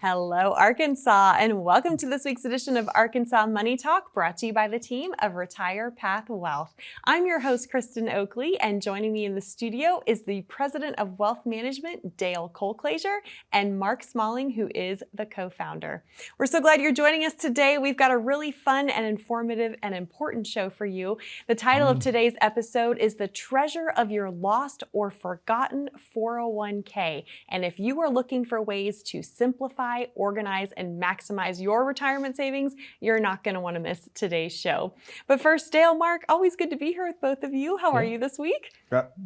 Hello, Arkansas, and welcome to this week's edition of Arkansas Money Talk, brought to you by the team of Retire Path Wealth. I'm your host, Kristen Oakley, and joining me in the studio is the President of Wealth Management, Dale Colclasure, and Mark Smalling, who is the co-founder. We're so glad you're joining us today. We've got a really fun and informative and important show for you. The title of today's episode is The Treasure of Your Lost or Forgotten 401k. And if you are looking for ways to simplify, organize, and maximize your retirement savings, you're not going to want to miss today's show. But first, Dale, Mark, always good to be here with both of you. How are you this week?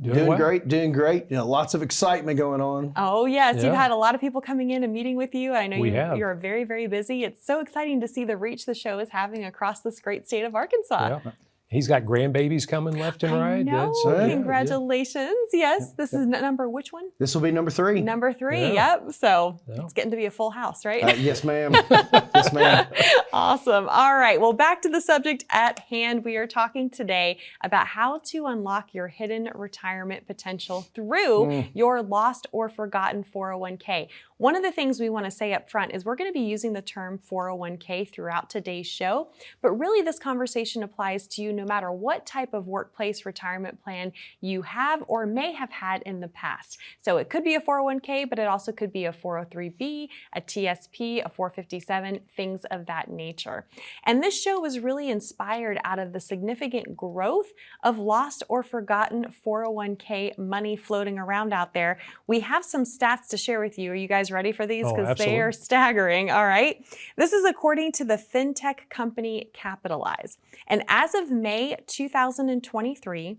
Doing great. You know, lots of excitement going on. Oh, yes. You've had a lot of people coming in and meeting with you. I know you're very, very busy. It's so exciting to see the reach the show is having across this great state of Arkansas. Yeah. He's got grandbabies coming left and right. I know. Congratulations. Yes. This is number which one? This will be number 3. Number 3. Yep. So it's getting to be a full house, right? Yes, ma'am. Yes, ma'am. Awesome. All right. Well, back to the subject at hand. We are talking today about how to unlock your hidden retirement potential through your lost or forgotten 401k. One of the things we want to say up front is we're going to be using the term 401k throughout today's show, but really this conversation applies to you no matter what type of workplace retirement plan you have or may have had in the past. So it could be a 401k, but it also could be a 403b, a TSP, a 457, things of that nature. And this show was really inspired out of the significant growth of lost or forgotten 401k money floating around out there. We have some stats to share with you. Are you guys ready for these? Because they are staggering. All right. This is according to the fintech company Capitalize. And as of May 2023,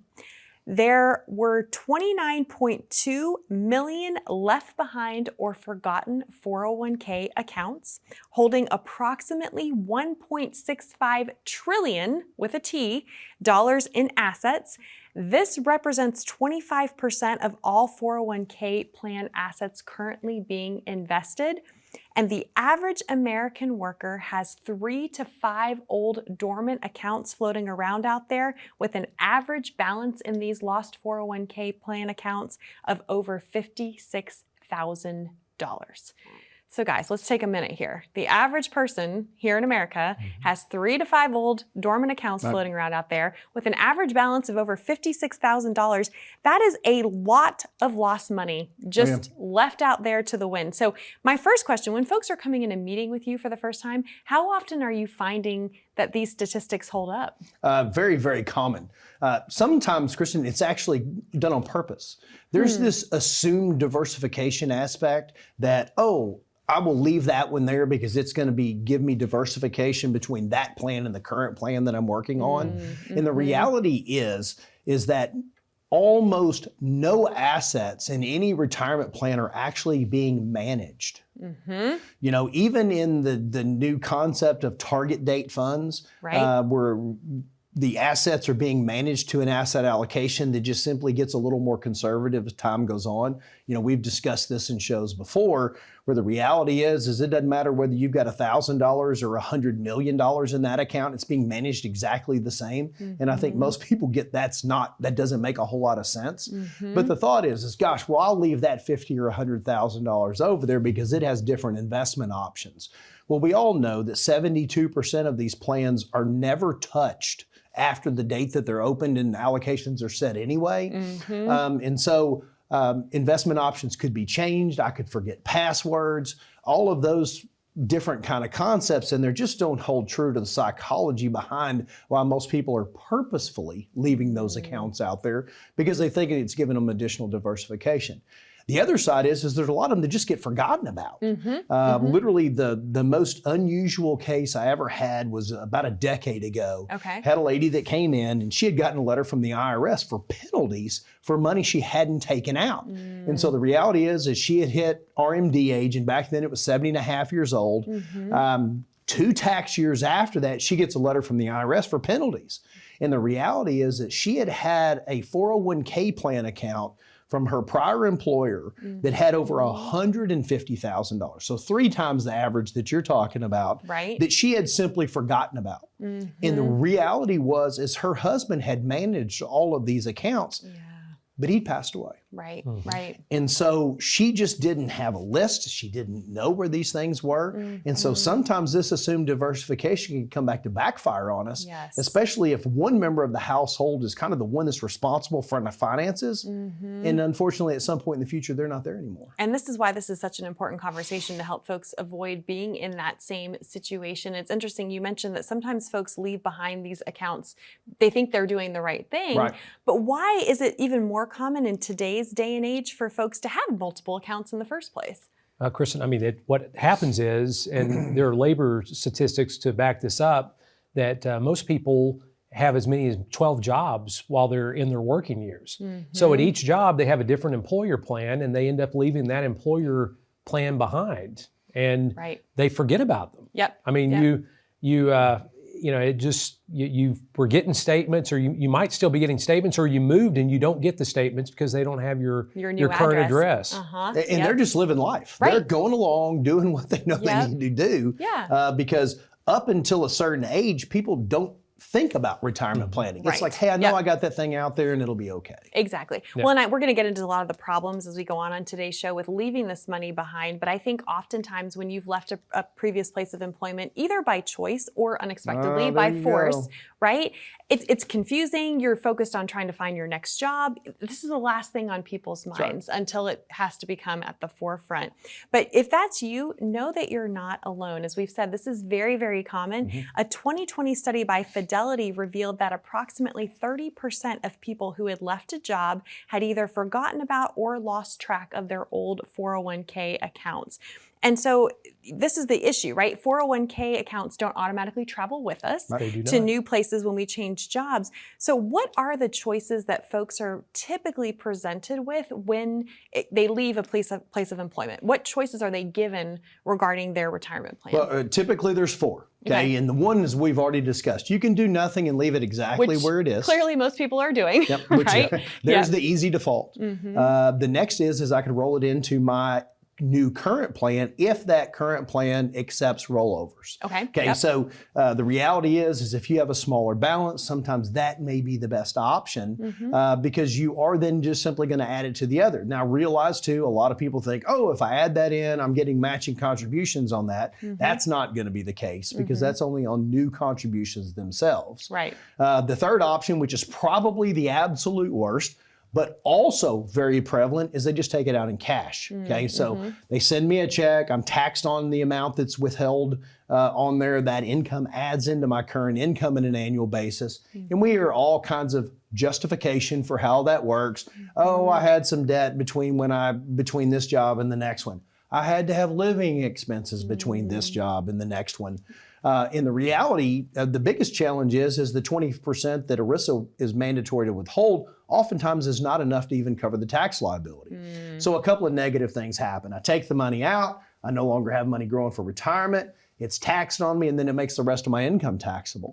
there were 29.2 million left behind or forgotten 401k accounts holding approximately 1.65 trillion with a T dollars in assets. This represents 25% of all 401k plan assets currently being invested. And the average American worker has 3 to 5 old dormant accounts floating around out there with an average balance in these lost 401k plan accounts of over $56,000. So guys, let's take a minute here. The average person here in America has 3 to 5 old dormant accounts floating around out there with an average balance of over $56,000. That is a lot of lost money just left out there to the wind. So my first question, when folks are coming in and meeting with you for the first time, how often are you finding that these statistics hold up? Very, very common. Sometimes, Kristen, it's actually done on purpose. There's this assumed diversification aspect that, I will leave that one there because it's going to give me diversification between that plan and the current plan that I'm working on. And the reality is that almost no assets in any retirement plan are actually being managed. You know, even in the new concept of target date funds, where the assets are being managed to an asset allocation that just simply gets a little more conservative as time goes on. You know, we've discussed this in shows before, where the reality is it doesn't matter whether you've got $1,000 or $100 million in that account, it's being managed exactly the same. And I think most people get that doesn't make a whole lot of sense. But the thought is gosh, well, I'll leave that $50,000 or $100,000 over there because it has different investment options. Well, we all know that 72% of these plans are never touched after the date that they're opened and allocations are set anyway. And so investment options could be changed. I could forget passwords, all of those different kind of concepts, and they just don't hold true to the psychology behind why most people are purposefully leaving those accounts out there because they think it's giving them additional diversification. The other side is there's a lot of them that just get forgotten about. Literally the most unusual case I ever had was about a decade ago. Had a lady that came in and she had gotten a letter from the IRS for penalties for money she hadn't taken out. And so the reality is she had hit RMD age, and back then it was 70 and a half years old. 2 tax years after that, she gets a letter from the IRS for penalties. And the reality is that she had had a 401k plan account from her prior employer that had over $150,000. So 3 times the average that you're talking about, that she had simply forgotten about. And the reality is her husband had managed all of these accounts, but he passed away. Right, right. And so she just didn't have a list. She didn't know where these things were. And so sometimes this assumed diversification can come back to backfire on us, Yes. especially if one member of the household is kind of the one that's responsible for the finances. And unfortunately, at some point in the future, they're not there anymore. And this is why this is such an important conversation to help folks avoid being in that same situation. It's interesting, you mentioned that sometimes folks leave behind these accounts. They think they're doing the right thing. Right. But why is it even more common in today's day and age for folks to have multiple accounts in the first place? Kristen, I mean, what happens is, and there are labor statistics to back this up, that most people have as many as 12 jobs while they're in their working years. So at each job, they have a different employer plan, and they end up leaving that employer plan behind, and they forget about them. Yep. I mean, you were getting statements, or you might still be getting statements, or you moved and you don't get the statements because they don't have your new current address. And they're just living life. Right. They're going along, doing what they know they need to do. Because up until a certain age, people don't think about retirement planning. It's like, hey, I know I got that thing out there and it'll be okay. Exactly. Well, and we're going to get into a lot of the problems as we go on today's show with leaving this money behind. But I think oftentimes when you've left a previous place of employment, either by choice or unexpectedly by force, right? It's confusing. You're focused on trying to find your next job. This is the last thing on people's minds until it has to become at the forefront. But if that's you, know that you're not alone. As we've said, this is very, very common. A 2020 study by Fidelity revealed that approximately 30% of people who had left a job had either forgotten about or lost track of their old 401k accounts. And so this is the issue, right? 401k accounts don't automatically travel with us to new places when we change jobs. So what are the choices that folks are typically presented with when they leave a place of employment? What choices are they given regarding their retirement plan? Well, typically there's four. Okay. And the one is we've already discussed. You can do nothing and leave it exactly where it is. Clearly most people are doing. Right? There's the easy default. The next is I could roll it into my new current plan if that current plan accepts rollovers. Okay. So the reality is if you have a smaller balance, sometimes that may be the best option because you are then just simply going to add it to the other. Now realize too, a lot of people think, oh, if I add that in, I'm getting matching contributions on that. That's not going to be the case because that's only on new contributions themselves. Right. The third option, which is probably the absolute worst, but also very prevalent, is they just take it out in cash. Okay, so they send me a check, I'm taxed on the amount that's withheld on there, that income adds into my current income on an annual basis. And we hear all kinds of justification for how that works. Oh, I had some debt between this job and the next one. I had to have living expenses between this job and the next one. In the reality, the biggest challenge is the 20% that ERISA is mandatory to withhold oftentimes is not enough to even cover the tax liability. So a couple of negative things happen. I take the money out, I no longer have money growing for retirement, it's taxed on me, and then it makes the rest of my income taxable.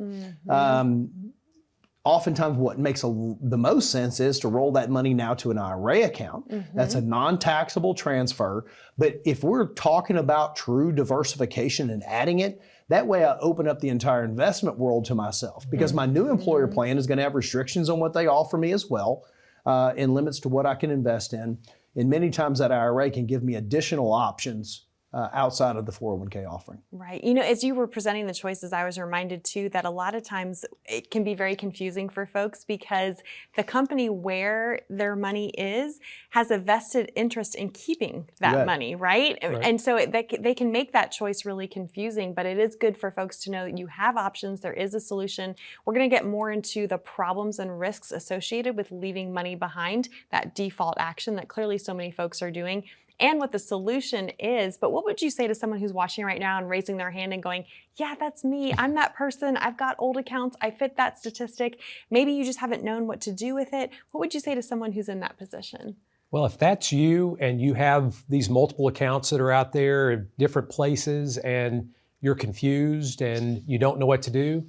Oftentimes what makes the most sense is to roll that money now to an IRA account. That's a non-taxable transfer. But if we're talking about true diversification and adding it, that way I open up the entire investment world to myself because my new employer plan is going to have restrictions on what they offer me as well and limits to what I can invest in. And many times that IRA can give me additional options outside of the 401k offering. Right. You know, as you were presenting the choices, I was reminded too that a lot of times it can be very confusing for folks because the company where their money is has a vested interest in keeping that money, right? And so they can make that choice really confusing, but it is good for folks to know that you have options, there is a solution. We're going to get more into the problems and risks associated with leaving money behind, that default action that clearly so many folks are doing, and what the solution is. But what would you say to someone who's watching right now and raising their hand and going, yeah, that's me. I'm that person. I've got old accounts. I fit that statistic. Maybe you just haven't known what to do with it. What would you say to someone who's in that position? Well, if that's you and you have these multiple accounts that are out there in different places and you're confused and you don't know what to do,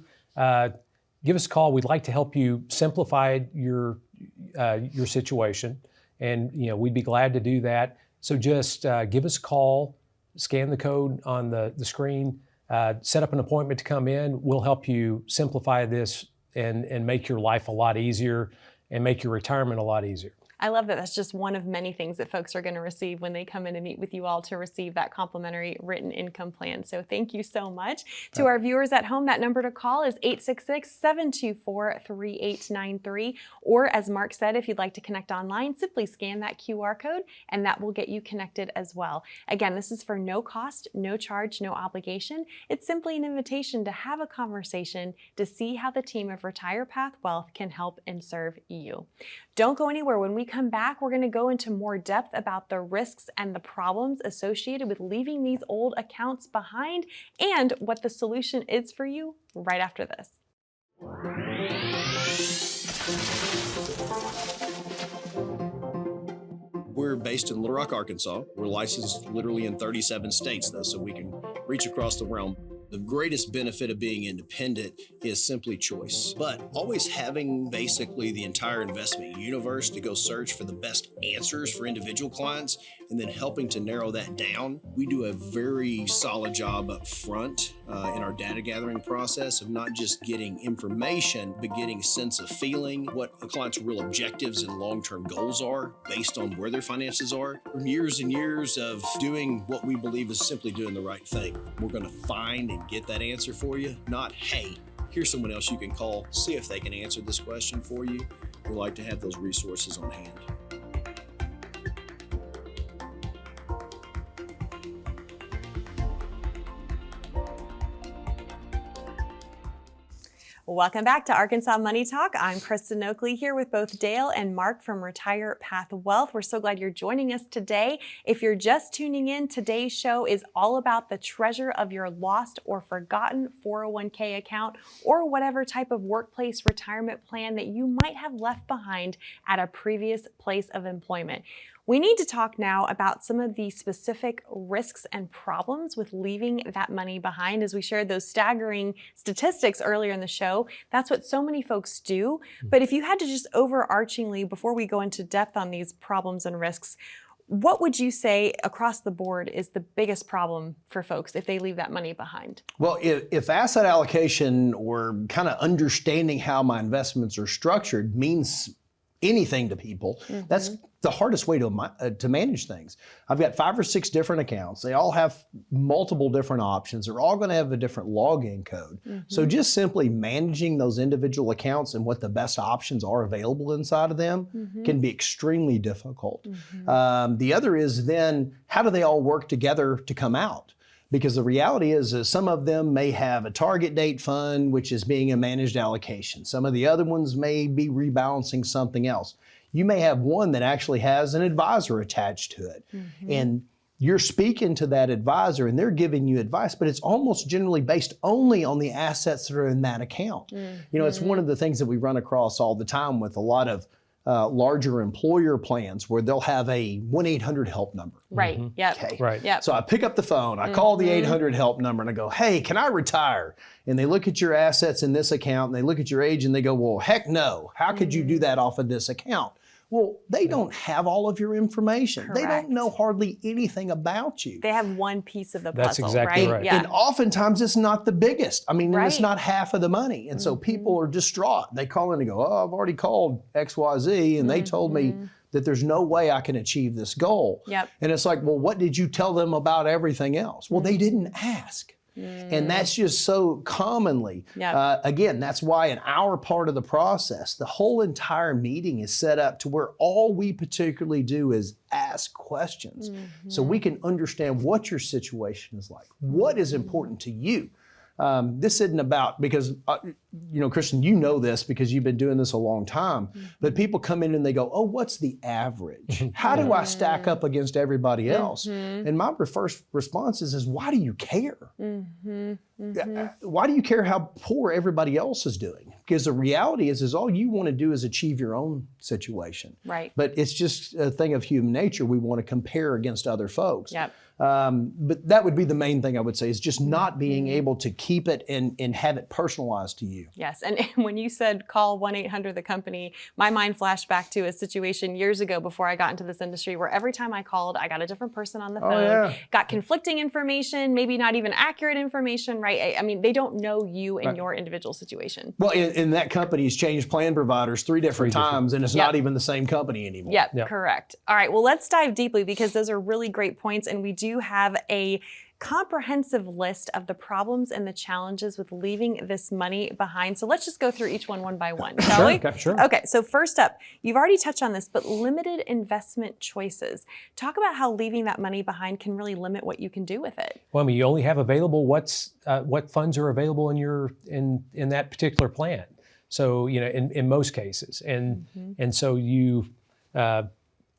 give us a call. We'd like to help you simplify your situation, and we'd be glad to do that. So just give us a call, scan the code on the screen, set up an appointment to come in. We'll help you simplify this and make your life a lot easier and make your retirement a lot easier. I love that that's just one of many things that folks are going to receive when they come in and meet with you all to receive that complimentary written income plan. So thank you so much. To our viewers at home, that number to call is 866-724-3893. Or as Mark said, if you'd like to connect online, simply scan that QR code and that will get you connected as well. Again, this is for no cost, no charge, no obligation. It's simply an invitation to have a conversation to see how the team of Retire Path Wealth can help and serve you. Don't go anywhere. When we come back, we're going to go into more depth about the risks and the problems associated with leaving these old accounts behind and what the solution is for you right after this. We're based in Little Rock, Arkansas. We're licensed literally in 37 states, though, so we can reach across the realm. The greatest benefit of being independent is simply choice, but always having basically the entire investment universe to go search for the best answers for individual clients and then helping to narrow that down. We do a very solid job up front in our data gathering process of not just getting information, but getting a sense of feeling what a client's real objectives and long-term goals are based on where their finances are. From years and years of doing what we believe is simply doing the right thing, we're going to find and get that answer for you, not, hey, here's someone else you can call, see if they can answer this question for you. We like to have those resources on hand. Welcome back to Arkansas Money Talk. I'm Kristen Oakley here with both Dale and Mark from Retire Path Wealth. We're so glad you're joining us today. If you're just tuning in, today's show is all about the treasure of your lost or forgotten 401k account or whatever type of workplace retirement plan that you might have left behind at a previous place of employment. We need to talk now about some of the specific risks and problems with leaving that money behind. As we shared those staggering statistics earlier in the show, that's what so many folks do. But if you had to just overarchingly, before we go into depth on these problems and risks, what would you say across the board is the biggest problem for folks if they leave that money behind? Well, if asset allocation or kind of understanding how my investments are structured means anything to people, that's the hardest way to manage things. I've got 5 or 6 different accounts. They all have multiple different options. They're all going to have a different login code. So just simply managing those individual accounts and what the best options are available inside of them can be extremely difficult. The other is then, how do they all work together to come out? Because the reality is some of them may have a target date fund, which is being a managed allocation. Some of the other ones may be rebalancing something else. You may have one that actually has an advisor attached to it. And you're speaking to that advisor and they're giving you advice, but it's almost generally based only on the assets that are in that account. You know, it's one of the things that we run across all the time with a lot of larger employer plans where they'll have a 1-800-HELP number. Right. Yep. Okay. Right. Yep. So I pick up the phone, I call the 800-HELP number and I go, hey, can I retire? And they look at your assets in this account and they look at your age and they go, well, heck no. How could you do that off of this account? Well, they don't have all of your information. They don't know hardly anything about you. They have one piece of the puzzle, That's exactly right. Yeah. And oftentimes it's not the biggest. I mean, and it's Right. not half of the money. And so people are distraught. They call in and go, oh, I've already called XYZ and they told me that there's no way I can achieve this goal. Yep. And it's like, well, what did you tell them about everything else? Well, they didn't ask. And that's just so commonly, again, that's why in our part of the process, the whole entire meeting is set up to where all we particularly do is ask questions so we can understand what your situation is like, what is important to you. This isn't about, because, you know, Kristen, you know this because you've been doing this a long time, but people come in and they go, oh, what's the average? How do I stack up against everybody else? And my first response is why do you care? Why do you care how poor everybody else is doing? Because the reality is all you want to do is achieve your own situation. Right. But it's just a thing of human nature. We want to compare against other folks. Yep. But that would be the main thing I would say is just not being able to keep it and have it personalized to you. you. Yes. And when you said call 1-800 the company, my mind flashed back to a situation years ago before I got into this industry where every time I called, I got a different person on the phone, got conflicting information, maybe not even accurate information, right? I mean, they don't know you and your individual situation. Well, and that company's changed plan providers three different times, and it's not even the same company anymore. Yep, correct. All right, well, let's dive deeply because those are really great points, and we do have a comprehensive list of the problems and the challenges with leaving this money behind. So let's just go through each one by one, shall we? Sure. Okay, so first up, you've already touched on this, but limited investment choices. Talk about how leaving that money behind can really limit what you can do with it. Well, I mean, you only have available what funds are available in that particular plan. So, in most cases, and so you.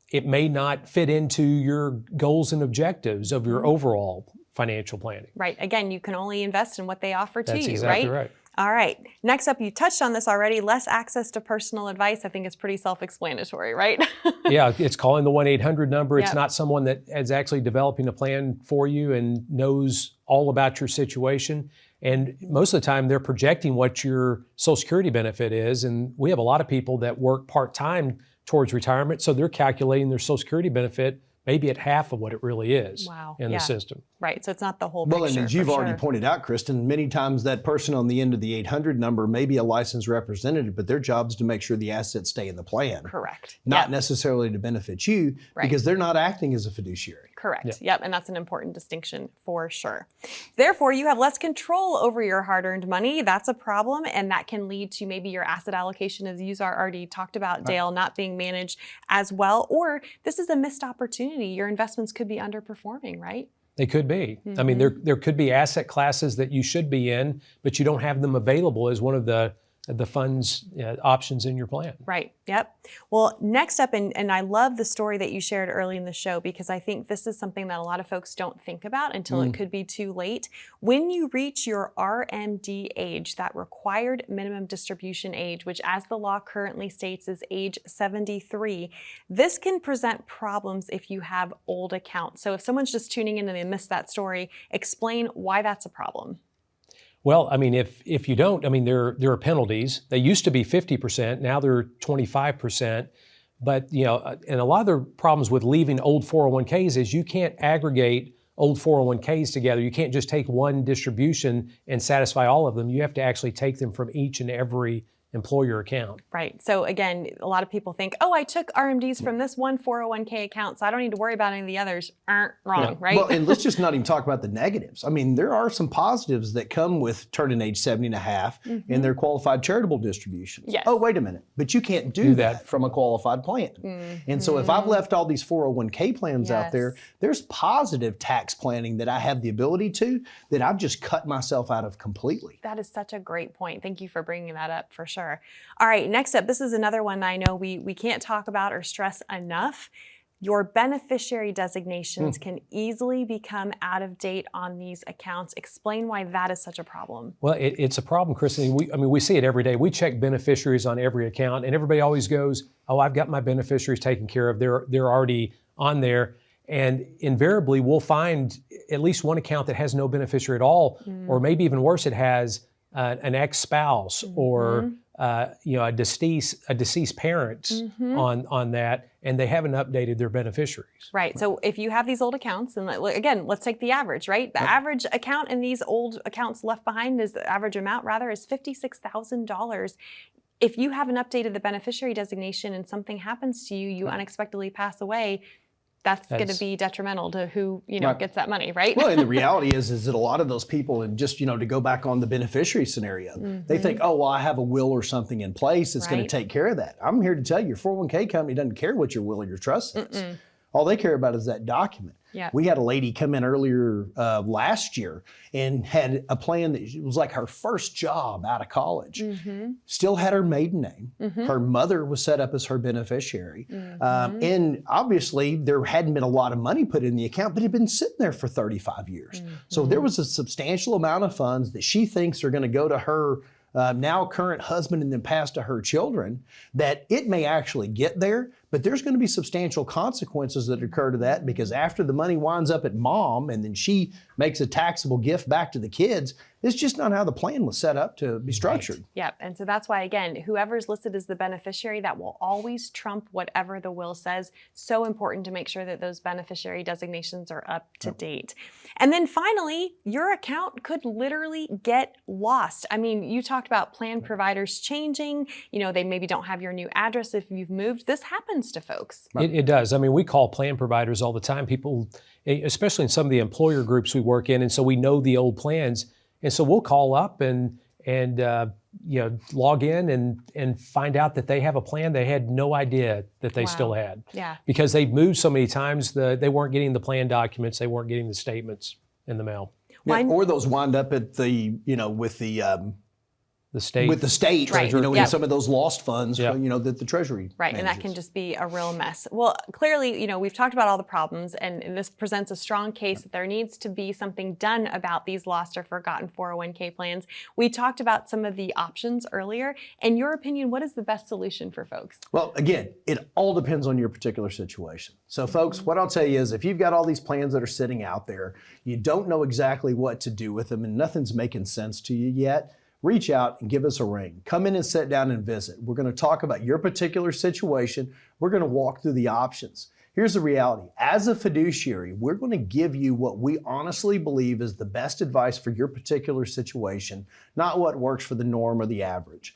It may not fit into your goals and objectives of your overall financial planning. Right. Again, you can only invest in what they offer to you, That's exactly right. All right. Next up, you touched on this already, less access to personal advice. I think it's pretty self-explanatory, right? Yeah, it's calling the 1-800 number. It's Yep. not someone that is actually developing a plan for you and knows all about your situation. And most of the time, they're projecting what your Social Security benefit is. And we have a lot of people that work part-time towards retirement, so they're calculating their Social Security benefit maybe at half of what it really is in the system. Right, so it's not the whole picture. Well, and as you've already sure. pointed out, Kristen, many times that person on the end of the 800 number may be a licensed representative, but their job is to make sure the assets stay in the plan. Correct. Not necessarily to benefit you because they're not acting as a fiduciary. Correct. Yep. And that's an important distinction for sure. Therefore, you have less control over your hard-earned money. That's a problem, and that can lead to maybe your asset allocation, as you already talked about, Dale, not being managed as well. Or this is a missed opportunity. Your investments could be underperforming, right? They could be. I mean, there could be asset classes that you should be in, but you don't have them available as one of the funds options in your plan. Right. Yep. Well, next up, and I love the story that you shared early in the show because I think this is something that a lot of folks don't think about until it could be too late. When you reach your RMD age, that required minimum distribution age, which as the law currently states is age 73, this can present problems if you have old accounts. So if someone's just tuning in and they missed that story, explain why that's a problem. Well, I mean, if you don't, I mean, there are penalties. They used to be 50%, now they're 25%. But, and a lot of the problems with leaving old 401ks is you can't aggregate old 401ks together. You can't just take one distribution and satisfy all of them. You have to actually take them from each and every employer account. Right. So again, a lot of people think, oh, I took RMDs from this one 401k account, so I don't need to worry about any of the others. Wrong, right? Well, and let's just not even talk about the negatives. I mean, there are some positives that come with turning age 70 and a half in their qualified charitable distributions. Yes. Oh, wait a minute. But you can't do that from a qualified plan. And so if I've left all these 401k plans out there, there's positive tax planning that I have the ability to that I've just cut myself out of completely. That is such a great point. Thank you for bringing that up for sure. All right, next up, this is another one I know we can't talk about or stress enough. Your beneficiary designations can easily become out of date on these accounts. Explain why that is such a problem. Well, it's a problem, Kristen. We see it every day. We check beneficiaries on every account, and everybody always goes, "Oh, I've got my beneficiaries taken care of. They're already on there." And invariably, we'll find at least one account that has no beneficiary at all, or maybe even worse, it has an ex-spouse or a deceased parent on that, and they haven't updated their beneficiaries. Right. So if you have these old accounts, and again, let's take the average, right? The average account in these old accounts left behind is the average amount, rather, is $56,000. If you haven't updated the beneficiary designation and something happens to you, you unexpectedly pass away, that's going to be detrimental to who, gets that money, right? Well, and the reality is that a lot of those people, and just, to go back on the beneficiary scenario, they think, oh, well, I have a will or something in place that's going to take care of that. I'm here to tell you, your 401k company doesn't care what your will or your trust says. All they care about is that document. Yeah. We had a lady come in earlier last year and had a plan that was like her first job out of college. Still had her maiden name. Her mother was set up as her beneficiary. And obviously there hadn't been a lot of money put in the account, but it had been sitting there for 35 years. So there was a substantial amount of funds that she thinks are going to go to her now current husband and then pass to her children, that it may actually get there, but there's going to be substantial consequences that occur to that, because after the money winds up at mom and then she makes a taxable gift back to the kids, It's just not how the plan was set up to be structured. Yep. And so that's why, again, whoever's listed as the beneficiary, that will always trump whatever the will says. So important to make sure that those beneficiary designations are up to date. And then finally, your account could literally get lost. I mean, you talked about plan providers changing. You know, they maybe don't have your new address if you've moved. This happens to folks. It does. I mean, we call plan providers all the time. People, especially in some of the employer groups we work in, and so we know the old plans. And so we'll call up and log in and find out that they have a plan they had no idea that they still had. Yeah. Because they've moved so many times, they weren't getting the plan documents, they weren't getting the statements in the mail. Yeah, or those wind up at the, with The state. with the state, Right. in some of those lost funds, Yep. that the Treasury Right, and that manages. can just be a real mess. Well, clearly, we've talked about all the problems, and this presents a strong case that there needs to be something done about these lost or forgotten 401k plans. We talked about some of the options earlier. In your opinion, what is the best solution for folks? Well, again, it all depends on your particular situation. So folks, what I'll tell you is if you've got all these plans that are sitting out there, you don't know exactly what to do with them and nothing's making sense to you yet, reach out and give us a ring. Come in and sit down and visit. We're going to talk about your particular situation. We're going to walk through the options. Here's the reality. As a fiduciary, we're going to give you what we honestly believe is the best advice for your particular situation, not what works for the norm or the average.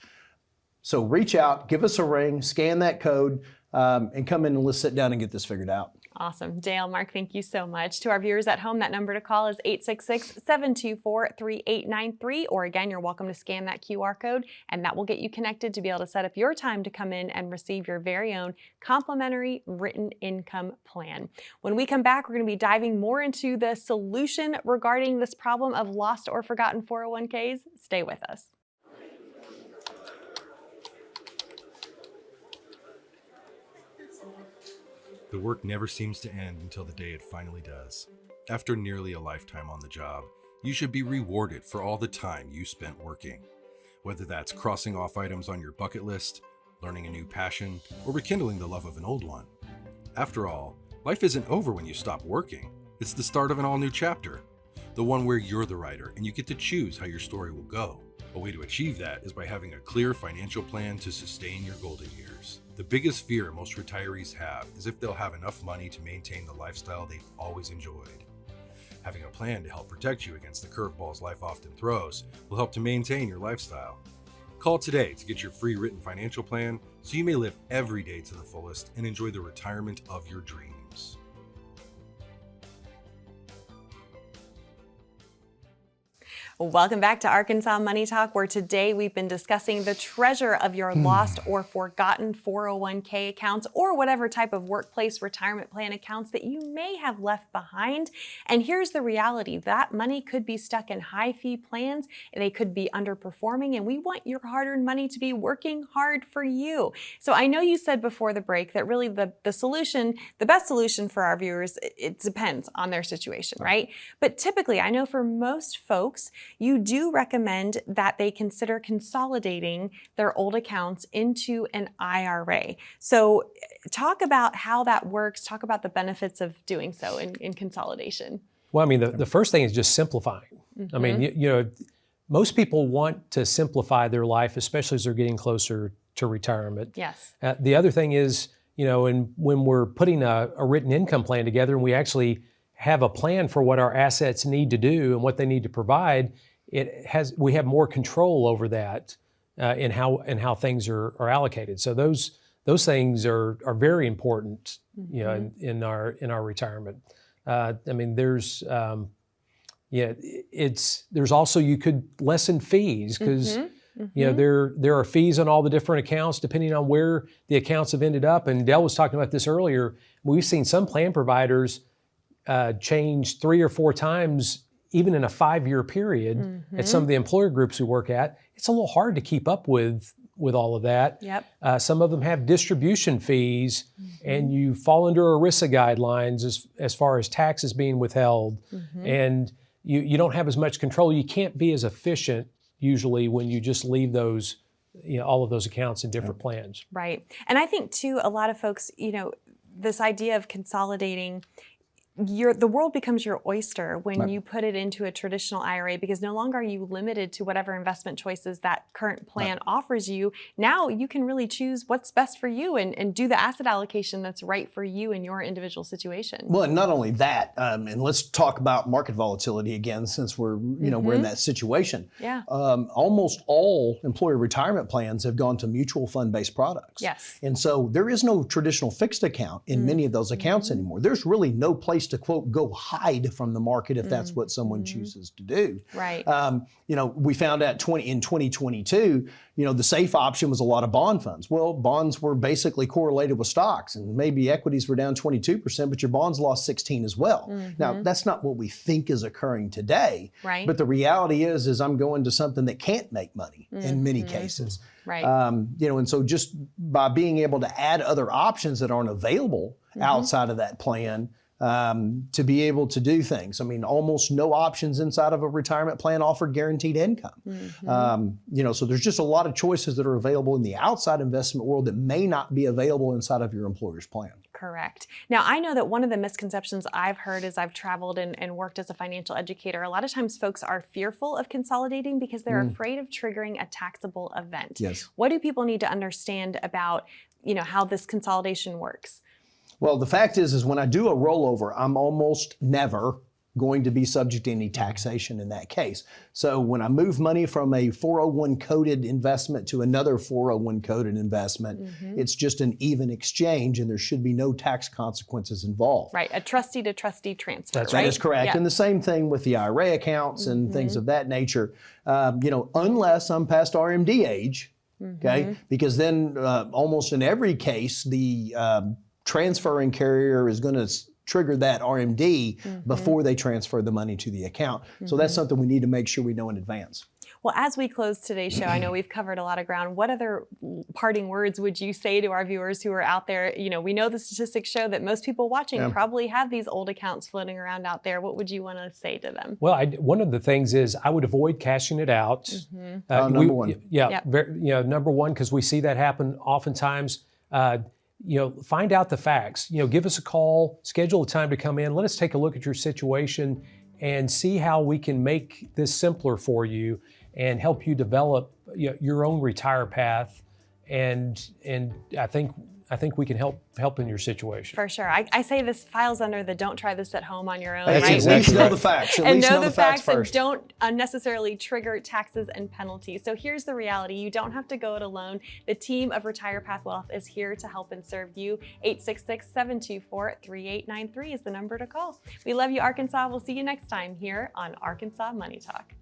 So reach out, give us a ring, scan that code, and come in and let's sit down and get this figured out. Awesome. Dale, Mark, thank you so much. To our viewers at home, that number to call is 866-724-3893. Or again, you're welcome to scan that QR code, and that will get you connected to be able to set up your time to come in and receive your very own complimentary written income plan. When we come back, we're going to be diving more into the solution regarding this problem of lost or forgotten 401ks. Stay with us. The work never seems to end until the day it finally does. After nearly a lifetime on the job, you should be rewarded for all the time you spent working. Whether that's crossing off items on your bucket list, learning a new passion, or rekindling the love of an old one. After all, life isn't over when you stop working. It's the start of an all-new chapter. The one where you're the writer and you get to choose how your story will go. A way to achieve that is by having a clear financial plan to sustain your golden years. The biggest fear most retirees have is if they'll have enough money to maintain the lifestyle they've always enjoyed. Having a plan to help protect you against the curveballs life often throws will help to maintain your lifestyle. Call today to get your free written financial plan so you may live every day to the fullest and enjoy the retirement of your dreams. Welcome back to Arkansas Money Talk, where today we've been discussing the treasure of your lost or forgotten 401k accounts or whatever type of workplace retirement plan accounts that you may have left behind. And here's the reality. That money could be stuck in high fee plans. They could be underperforming, and we want your hard-earned money to be working hard for you. So I know you said before the break that really the solution, the best solution for our viewers, it depends on their situation, right? But typically, I know for most folks, you do recommend that they consider consolidating their old accounts into an IRA. So talk about how that works. Talk about the benefits of doing so in consolidation. Well, I mean, the first thing is just simplifying. I mean, most people want to simplify their life, especially as they're getting closer to retirement. Yes. The other thing is, and when we're putting a written income plan together and we actually have a plan for what our assets need to do and what they need to provide, we have more control over that in how things are allocated. So those things are very important, in our retirement. I mean, there's also, you could lessen fees because there are fees on all the different accounts depending on where the accounts have ended up. And Dell was talking about this earlier. We've seen some plan providers change 3 or 4 times, even in a 5-year period at some of the employer groups we work at. It's a little hard to keep up with all of that. Yep. Some of them have distribution fees, and you fall under ERISA guidelines as far as taxes being withheld, and you don't have as much control. You can't be as efficient usually when you just leave those, all of those accounts in different plans. Right. And I think too, a lot of folks, this idea of consolidating, the world becomes your oyster when you put it into a traditional IRA, because no longer are you limited to whatever investment choices that current plan offers you. Now you can really choose what's best for you and do the asset allocation that's right for you in your individual situation. Well, and not only that, and let's talk about market volatility again, since we're we're in that situation. Yeah. Almost all employer retirement plans have gone to mutual fund-based products. Yes. And so there is no traditional fixed account in many of those accounts anymore. There's really no place to, quote, go hide from the market if that's what someone chooses to do. Right. We found out in 2022, the safe option was a lot of bond funds. Well, bonds were basically correlated with stocks, and maybe equities were down 22%, but your bonds lost 16 as well. Now, that's not what we think is occurring today. Right. But the reality is I'm going to something that can't make money in many cases. Right. And so just by being able to add other options that aren't available outside of that plan, to be able to do things. I mean, almost no options inside of a retirement plan offer guaranteed income. So there's just a lot of choices that are available in the outside investment world that may not be available inside of your employer's plan. Correct. Now, I know that one of the misconceptions I've heard as I've traveled and worked as a financial educator, a lot of times folks are fearful of consolidating because they're afraid of triggering a taxable event. Yes. What do people need to understand about, how this consolidation works? Well, the fact is when I do a rollover, I'm almost never going to be subject to any taxation in that case. So when I move money from a 401 coded investment to another 401 coded investment, it's just an even exchange and there should be no tax consequences involved. Right, a trustee to trustee transfer. That's right? That is correct. Yeah. And the same thing with the IRA accounts and things of that nature, unless I'm past RMD age, okay? Because then almost in every case, the transferring carrier is going to trigger that RMD before they transfer the money to the account. So that's something we need to make sure we know in advance. Well, as we close today's show, I know we've covered a lot of ground. What other parting words would you say to our viewers who are out there? We know the statistics show that most people watching probably have these old accounts floating around out there. What would you want to say to them? Well, one of the things is I would avoid cashing it out. Number one. Number one, because we see that happen oftentimes. Find out the facts. Give us a call, schedule a time to come in. Let us take a look at your situation and see how we can make this simpler for you and help you develop your own retire path. And I think we can help in your situation. For sure. I say this files under the don't try this at home on your own. That's right? exactly. At least know the facts. At least know the facts first. And don't unnecessarily trigger taxes and penalties. So here's the reality. You don't have to go it alone. The team of Retire Path Wealth is here to help and serve you. 866-724-3893 is the number to call. We love you, Arkansas. We'll see you next time here on Arkansas Money Talk.